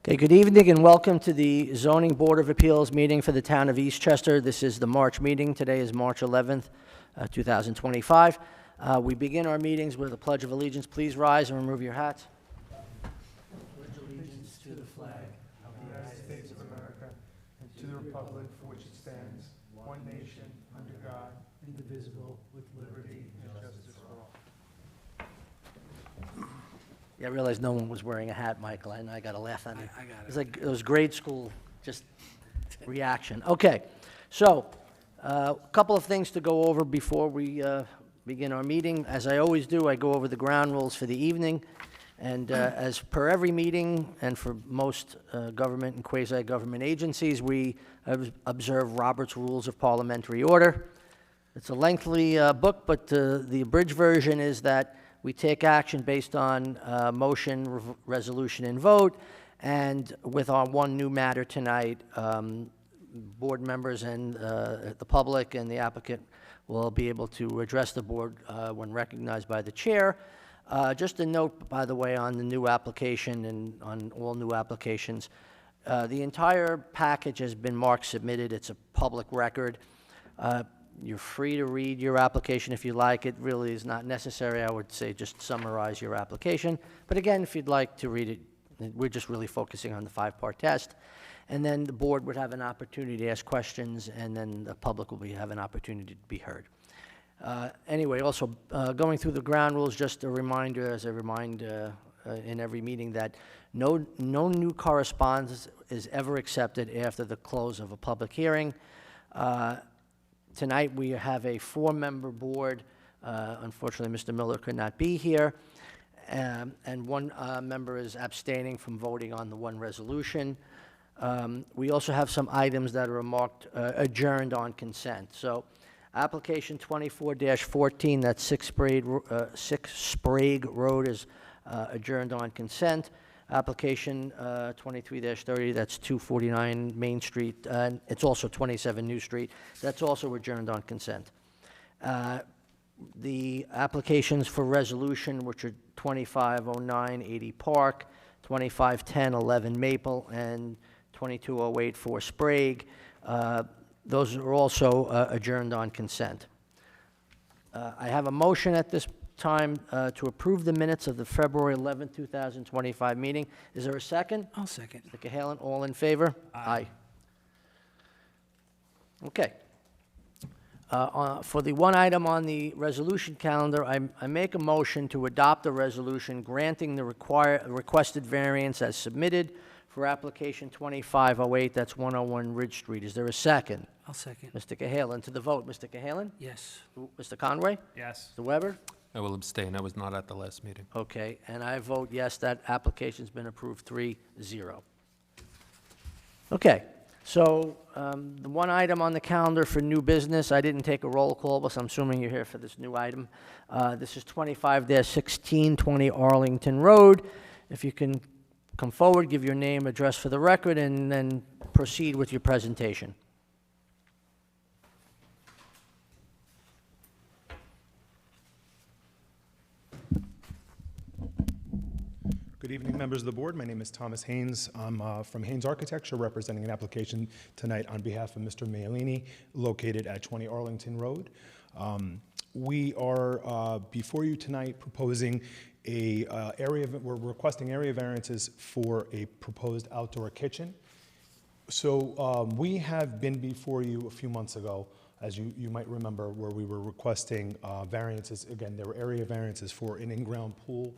Okay, good evening and welcome to the Zoning Board of Appeals meeting for the town of Eastchester. This is the March meeting. Today is March 11th, 2025. We begin our meetings with a Pledge of Allegiance. Please rise and remove your hats. Pledge allegiance to the flag of the United States of America and to the republic for which it stands, one nation, under God, indivisible, with liberty and justice for all. Yeah, I realized no one was wearing a hat, Michael, and I got to laugh at it. I got it. It was like it was grade school, just reaction. Okay, so a couple of things to go over before we begin our meeting. As I always do, I go over the ground rules for the evening, and as per every meeting, and for most government and quasi-government agencies, we observe Robert's Rules of Parliamentary Order. It's a lengthy book, but the abridged version is that we take action based on motion, resolution, and vote. And with our one new matter tonight, board members and the public and the applicant will be able to address the board when recognized by the chair. Just a note, by the way, on the new application and on all new applications, the entire package has been marked submitted. It's a public record. You're free to read your application if you like. It really is not necessary. I would say just summarize your application. But again, if you'd like to read it, we're just really focusing on the five-part test. And then the board would have an opportunity to ask questions, and then the public will have an opportunity to be heard. Anyway, also going through the ground rules, just a reminder, as I remind in every meeting, that no new correspondence is ever accepted after the close of a public hearing. Tonight, we have a four-member board. Unfortunately, Mr. Miller could not be here. And one member is abstaining from voting on the one resolution. We also have some items that are marked adjourned on consent. So, application 24-14, that's 6 Sprague Road, is adjourned on consent. Application 23-30, that's 249 Main Street, and it's also 27 New Street. That's also adjourned on consent. The applications for resolution, which are 2509 80 Park, 2510 11 Maple, and 2208 4 Sprague, those are also adjourned on consent. I have a motion at this time to approve the minutes of the February 11, 2025 meeting. Is there a second? I'll second. Mr. Cahalan, all in favor? Aye. Okay. For the one item on the resolution calendar, I make a motion to adopt a resolution granting the requested variance as submitted for application 2508, that's 101 Ridge Street. Is there a second? I'll second. Mr. Cahalan, to the vote. Mr. Cahalan? Yes. Mr. Conway? Yes. Mr. Weber? I will abstain. I was not at the last meeting. Okay, and I vote yes, that application's been approved 3-0. Okay, so the one item on the calendar for new business, I didn't take a roll call, but I'm assuming you're here for this new item. This is 25-1620 Arlington Road. If you can come forward, give your name, address for the record, and then proceed with your presentation. Good evening, members of the board. My name is Thomas Haynes. I'm from Haynes Architecture, representing an application tonight on behalf of Mr. Mailini, located at 20 Arlington Road. We are before you tonight proposing we're requesting area variances for a proposed outdoor kitchen. So we have been before you a few months ago, as you might remember, where we were requesting variances. Again, there were area variances for an in-ground pool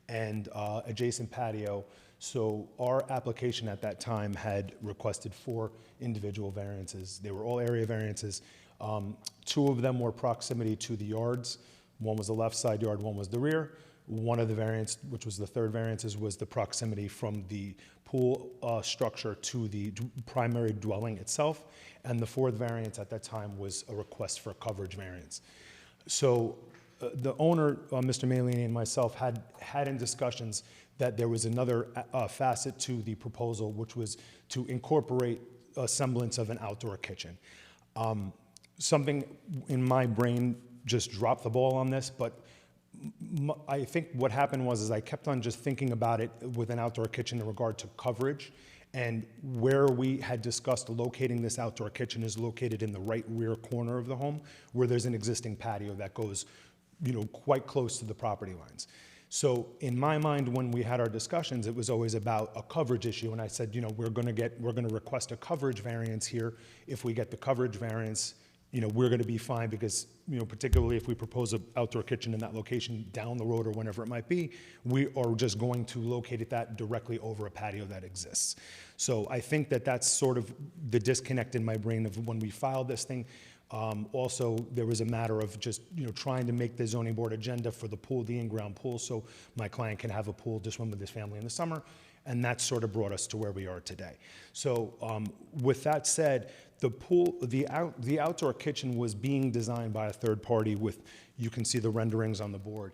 and adjacent patio. So our application at that time had requested 4 individual variances. They were all area variances. 2 of them were proximity to the yards. One was the left side yard, one was the rear. One of the variants, which was the third variances, was the proximity from the pool structure to the primary dwelling itself. And the 4th variance at that time was a request for a coverage variance. So the owner, Mr. Mailini, and myself had in discussions that there was another facet to the proposal, which was to incorporate a semblance of an outdoor kitchen. Something in my brain just dropped the ball on this, but I think what happened was I kept on just thinking about it with an outdoor kitchen in regard to coverage, and where we had discussed locating this outdoor kitchen is located in the right rear corner of the home, where there's an existing patio that goes, quite close to the property lines. So in my mind, when we had our discussions, it was always about a coverage issue, and I said, we're gonna request a coverage variance here. If we get the coverage variance, we're gonna be fine, because, particularly if we propose an outdoor kitchen in that location down the road or whenever it might be, we are just going to locate that directly over a patio that exists. So I think that that's sort of the disconnect in my brain of when we filed this thing. Also, there was a matter of just, trying to make the zoning board agenda for the pool, the in-ground pool, so my client can have a pool to swim with his family in the summer, and that sort of brought us to where we are today. So with that said, the pool, the outdoor kitchen was being designed by a third party with, you can see the renderings on the board,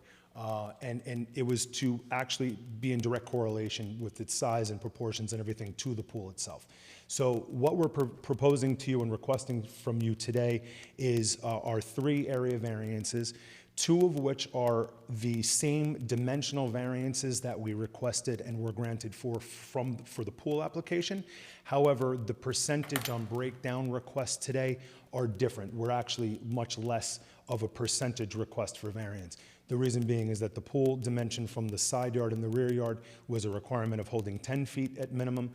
and it was to actually be in direct correlation with its size and proportions and everything to the pool itself. So what we're proposing to you and requesting from you today is our 3 area variances, 2 of which are the same dimensional variances that we requested and were granted for the pool application. However, the percentage on breakdown requests today are different. We're actually much less of a percentage request for variance. The reason being is that the pool dimension from the side yard and the rear yard was a requirement of holding 10 feet at minimum.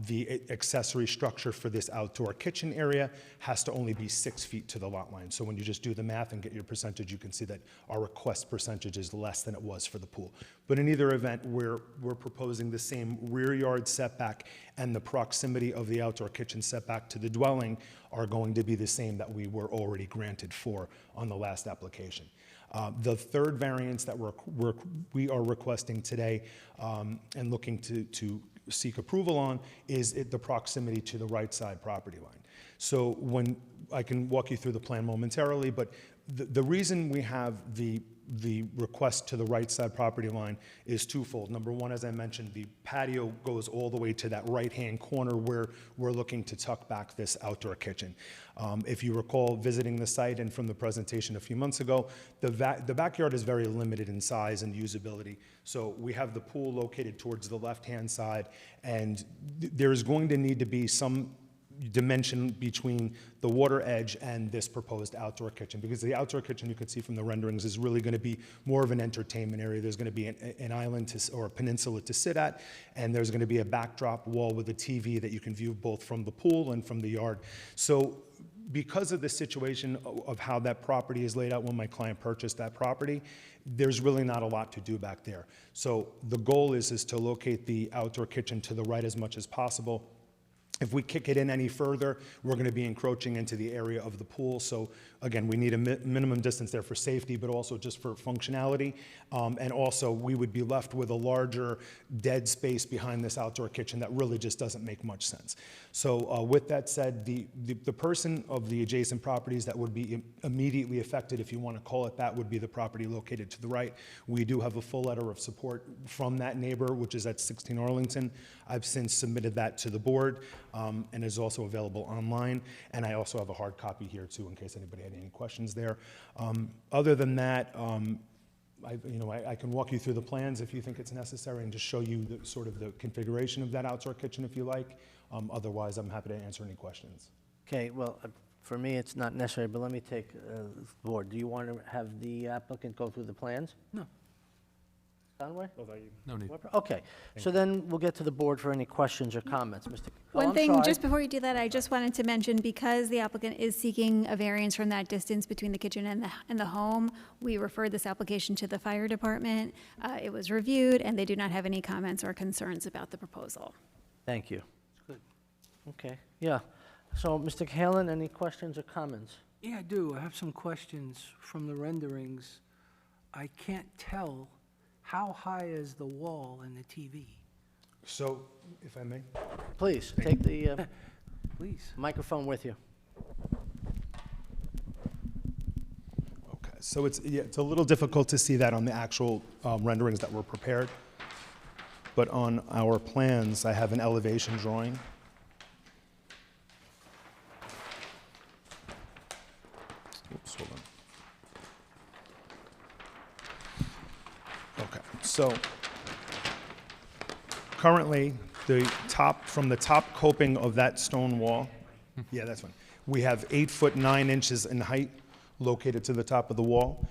The accessory structure for this outdoor kitchen area has to only be 6 feet to the lot line. So when you just do the math and get your percentage, you can see that our request percentage is less than it was for the pool. But in either event, we're proposing the same rear yard setback, and the proximity of the outdoor kitchen setback to the dwelling are going to be the same that we were already granted for on the last application. The third variance that we are requesting today and looking to seek approval on is the proximity to the right side property line. So when I can walk you through the plan momentarily, but the reason we have the request to the right side property line is twofold. Number one, as I mentioned, the patio goes all the way to that right-hand corner where we're looking to tuck back this outdoor kitchen. If you recall visiting the site and from the presentation a few months ago, the backyard is very limited in size and usability. So we have the pool located towards the left-hand side, and there's going to need to be some dimension between the water edge and this proposed outdoor kitchen, because the outdoor kitchen, you can see from the renderings, is really going to be more of an entertainment area. There's going to be an island or a peninsula to sit at, and there's going to be a backdrop wall with a TV that you can view both from the pool and from the yard. So because of the situation of how that property is laid out when my client purchased that property, there's really not a lot to do back there. So the goal is to locate the outdoor kitchen to the right as much as possible. If we kick it in any further, we're going to be encroaching into the area of the pool. So again, we need a minimum distance there for safety, but also just for functionality. And also, we would be left with a larger dead space behind this outdoor kitchen that really just doesn't make much sense. So with that said, the person of the adjacent properties that would be immediately affected, if you want to call it that, would be the property located to the right. We do have a full letter of support from that neighbor, which is at 16 Arlington. I've since submitted that to the board, and is also available online. And I also have a hard copy here too, in case anybody had any questions there. Other than that, I can walk you through the plans if you think it's necessary, and just show you the sort of the configuration of that outdoor kitchen if you like. Otherwise, I'm happy to answer any questions. Okay, well, for me, it's not necessary, but let me take the board. Do you want to have the applicant go through the plans? No. Conway? No need. Okay, so then we'll get to the board for any questions or comments. Mr. Oh, One I'm thing, sorry. just before you do that, I just wanted to mention, because the applicant is seeking a variance from that distance between the kitchen and the home, we referred this application to the fire department. It was reviewed, and they do not have any comments or concerns about the proposal. Thank you. Good. Okay, yeah. So, Mr. Halen, any questions or comments? Yeah, I do. I have some questions from the renderings. I can't tell, how high is the wall in the TV? So, if I may. Please, take the Please. microphone with you. Okay, so it's a little difficult to see that on the actual renderings that were prepared. But on our plans, I have an elevation drawing. Oops, hold on. So currently, from the top coping of that stone wall, yeah, that's fine. We have 8 foot 9 inches in height located to the top of the wall.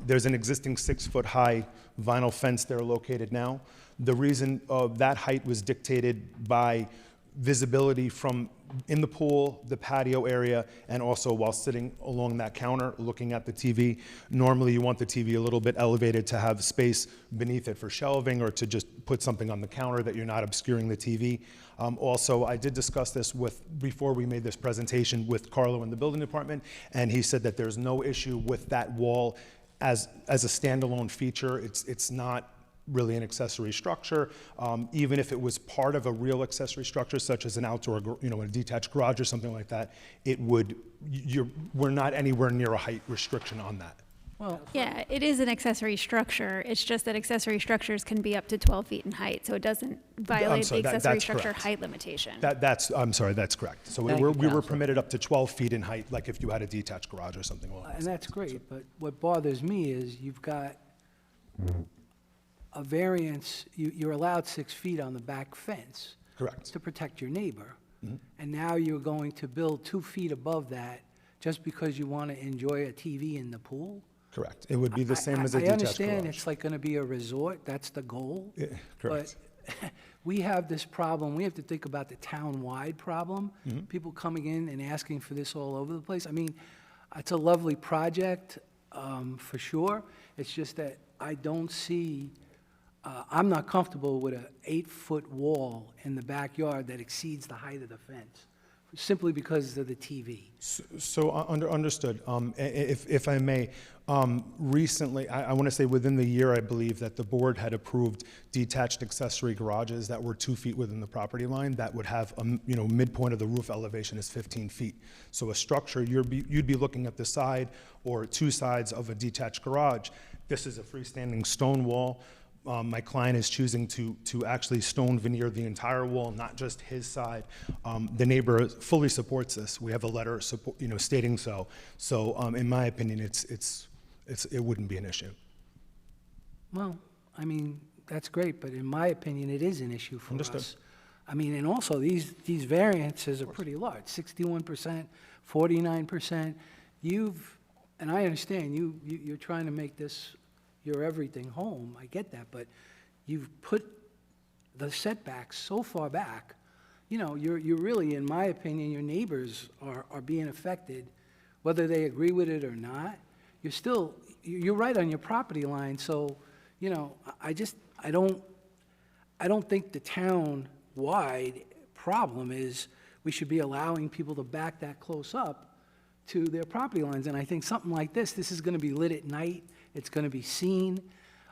There's an existing 6 foot high vinyl fence there located now. The reason of that height was dictated by visibility from in the pool, the patio area, and also while sitting along that counter looking at the TV. Normally you want the TV a little bit elevated to have space beneath it for shelving or to just put something on the counter that you're not obscuring the TV. Also, I did discuss this before we made this presentation with Carlo in the building department, and he said that there's no issue with that wall as a standalone feature. It's not really an accessory structure. Even if it was part of a real accessory structure, such as an outdoor, a detached garage or something like that, we're not anywhere near a height restriction on that. Well, Yeah, it is an accessory structure. It's just that accessory structures can be up to 12 feet in height, so it doesn't violate sorry, the accessory that's structure correct. height limitation. I'm sorry, that's correct. So Thank we you, were Counselor. permitted up to 12 feet in height, like if you had a detached garage or something along And those that's lines. great, but what bothers me is you've got a variance, you're allowed 6 feet on the back fence Correct. to protect your neighbor. And now you're going to build 2 feet above that just because you want to enjoy a TV in the pool? Correct. It would be the same as a detached I understand garage. it's like going to be a resort, that's the goal. Yeah, correct. But we have this problem, we have to think about the town-wide problem. Mm-hmm. People coming in and asking for this all over the place. I mean, it's a lovely project, for sure. It's just that I don't see, I'm not comfortable with an 8-foot wall in the backyard that exceeds the height of the fence, simply because of the TV. Understood. If I may, recently, I want to say within the year, I believe that the board had approved detached accessory garages that were 2 feet within the property line that would have, midpoint of the roof elevation is 15 feet. So a structure, you'd be looking at the side or 2 sides of a detached garage. This is a freestanding stone wall. My client is choosing to actually stone veneer the entire wall, not just his side. The neighbor fully supports this. We have a letter stating so. So in my opinion, it wouldn't be an issue. Well, I mean, that's great, but in my opinion, it is an issue for Understood. us. I mean, and also, these variances are pretty large, 61%, 49%. And I understand, you're trying to make this your everything home, I get that, but you've put the setbacks so far back, you're really, in my opinion, your neighbors are being affected, whether they agree with it or not. You're right on your property line, so, I don't think the town-wide problem is we should be allowing people to back that close up to their property lines, and I think something like this is gonna be lit at night, it's gonna be seen.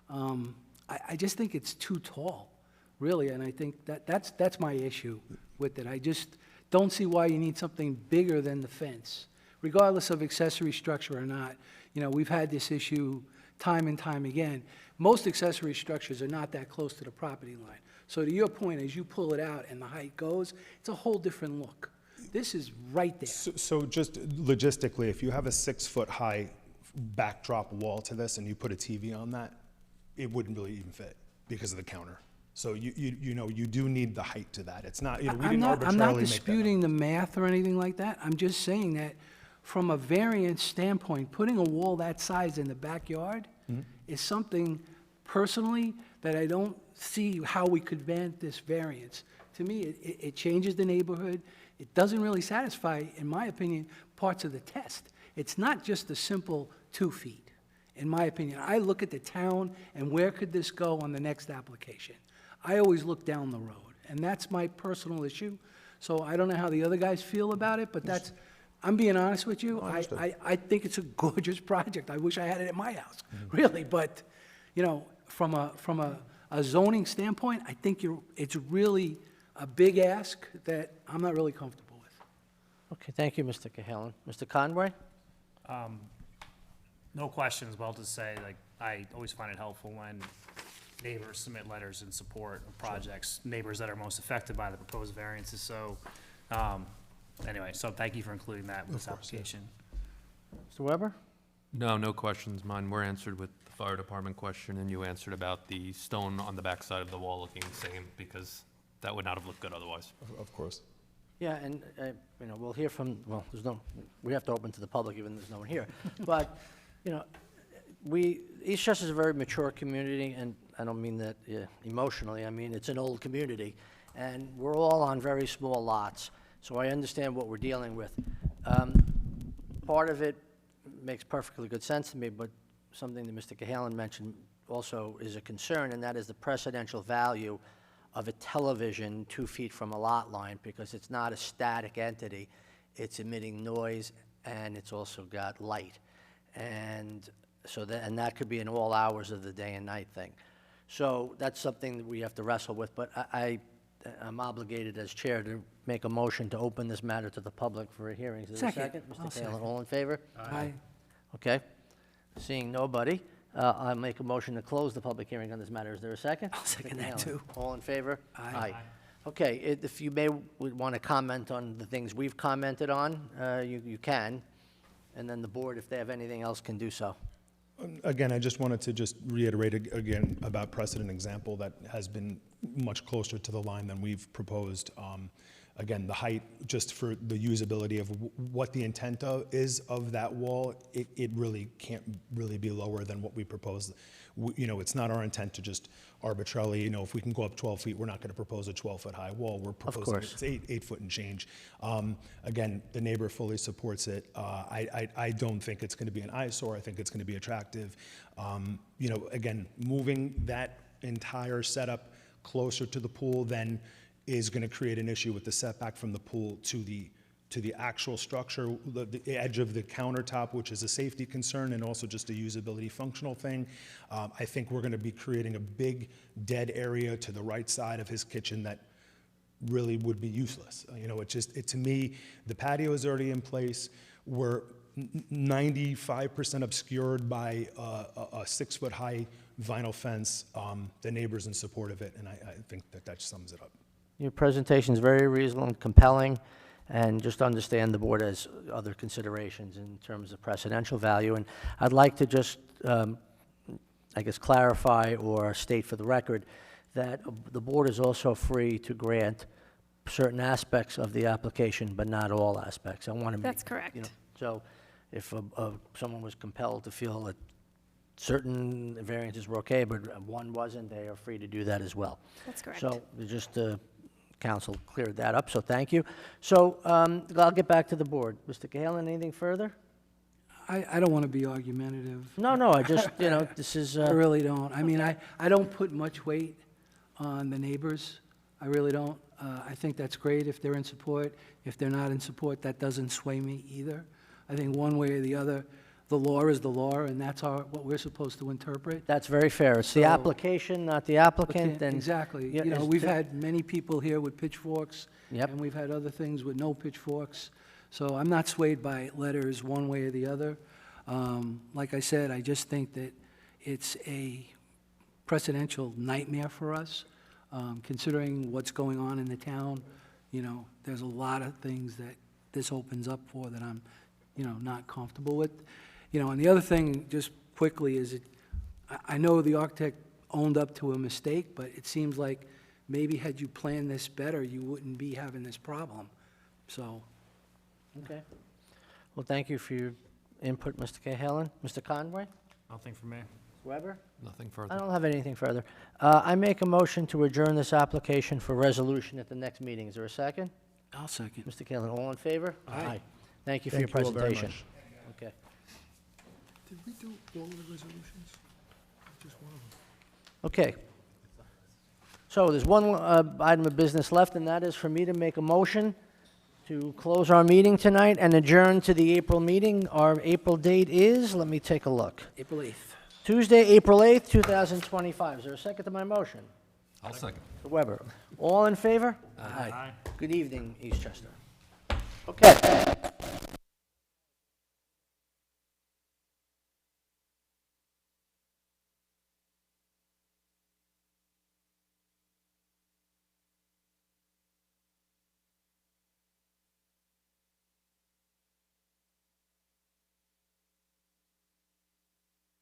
I just think it's too tall, really, and I think that's my issue with it. I just don't see why you need something bigger than the fence, regardless of accessory structure or not. We've had this issue time and time again. Most accessory structures are not that close to the property line. So to your point, as you pull it out and the height goes, it's a whole different look. This is right there. So just logistically, if you have a 6 foot high backdrop wall to this and you put a TV on that, it wouldn't really even fit because of the counter. So you do need the height to that. It's not, we didn't I'm not arbitrarily make that up. disputing the math or anything like that. I'm just saying that from a variance standpoint, putting a wall that size in the backyard is something personally that I don't see how we could grant this variance. To me, it changes the neighborhood. It doesn't really satisfy, in my opinion, parts of the test. It's not just a simple 2 feet, in my opinion. I look at the town and where could this go on the next application. I always look down the road, and that's my personal issue. So I don't know how the other guys feel about it, but I'm being honest with you. I think it's a gorgeous project. I wish I had it at my house, really. But, from a zoning standpoint, I think it's really a big ask that I'm not really comfortable with. okay, thank you, Mr. Cahalan. Mr. Conway? No questions, but I'll just say, I always find it helpful when neighbors submit letters in support of projects, neighbors that are most affected by the proposed variances, so, anyway, so thank you for including that with this application. Mr. Weber? No, no questions. Mine were answered with the fire department question, and you answered about the stone on the backside of the wall looking the same, because that would not have looked good otherwise. Of course. Yeah, and, you know, we'll hear from, well, we have to open to the public even though there's no one here. But, you know, Eastchester is a very mature community, and I don't mean that emotionally, I mean, it's an old community. And we're all on very small lots, so I understand what we're dealing with. Part of it makes perfectly good sense to me, but something that Mr. Cahalan mentioned also is a concern, and that is the precedential value of a television 2 feet from a lot line, because it's not a static entity. It's emitting noise, and it's also got light. And so that could be in all hours of the day and night thing. So that's something that we have to wrestle with, but I'm obligated as chair to make a motion to open this matter to the public for a hearing. Is there a second? I'll Mr. second. Cahalan, all in favor? Aye. Okay. Seeing nobody, I'll make a motion to close the public hearing on this matter. Is there a second? I'll second Mr. that, Cahalan, too. All in favor? Aye. Okay, if you would want to comment on the things we've commented on, you can, and then the board, if they have anything else, can do so. Again, I just wanted to just reiterate again about precedent example that has been much closer to the line than we've proposed. Again, the height, just for the usability of what the intent is of that wall, it really can't really be lower than what we proposed. You know, it's not our intent to just arbitrarily, you know, if we can go up 12 feet, we're not going to propose a 12-foot high wall. We're proposing course. it's 8 foot and change. Again, the neighbor fully supports it. I don't think it's going to be an eyesore. I think it's going to be attractive. You know, again, moving that entire setup closer to the pool then is going to create an issue with the setback from the pool to the actual structure, the edge of the countertop, which is a safety concern and also just a usability functional thing. I think we're going to be creating a big dead area to the right side of his kitchen that really would be useless. You know, to me, the patio is already in place. We're 95% obscured by a 6 foot high vinyl fence. The neighbor's in support of it, and I think that sums it up. Your presentation is very reasonable and compelling, and just understand the board has other considerations in terms of precedential value. And I'd like to just, I guess, clarify or state for the record that the board is also free to grant certain aspects of the application, but not all aspects. I want to make... That's correct. You know, so if someone was compelled to feel that certain variances were okay, but one wasn't, they are free to do that as well. That's correct. So just council cleared that up, so thank you. So I'll get back to the board. Mr. Cahalan, anything further? I don't want to be argumentative. No, I just, you know, this is, I really don't. I mean, I don't put much weight on the neighbors. I really don't. I think that's great if they're in support. If they're not in support, that doesn't sway me either. I think one way or the other, the law is the law, and that's what we're supposed to interpret. that's very fair. It's the So- application, not the applicant, and... Exactly. Yeah, You know, it's we've t- had many people here with pitchforks. Yep. And we've had other things with no pitchforks. So I'm not swayed by letters one way or the other. Like I said, I just think that it's a precedential nightmare for us, considering what's going on in the town. You know, there's a lot of things that this opens up for that I'm, you know, not comfortable with. You know, and the other thing, just quickly, is I know the architect owned up to a mistake, but it seems like maybe had you planned this better, you wouldn't be having this problem. So, Okay. Well, thank you for your input, Mr. Cahalan. Mr. Conway? Nothing for me. Weber? Nothing I further. don't have anything further. I make a motion to adjourn this application for resolution at the next meeting. Is there a second? I'll second. Mr. Cahalan, all in favor? Aye. Thank you for your Thank you all very presentation. much. Okay. Did we do all the resolutions? Just one of them. Okay. So there's one item of business left, and that is for me to make a motion to close our meeting tonight and adjourn to the April meeting. Our April date is, let me take a look, April 8th. Tuesday, April 8th, 2025. Is there a second to my motion? I'll second. Mr. Weber. All in favor? Aye. Good evening, Eastchester. Okay.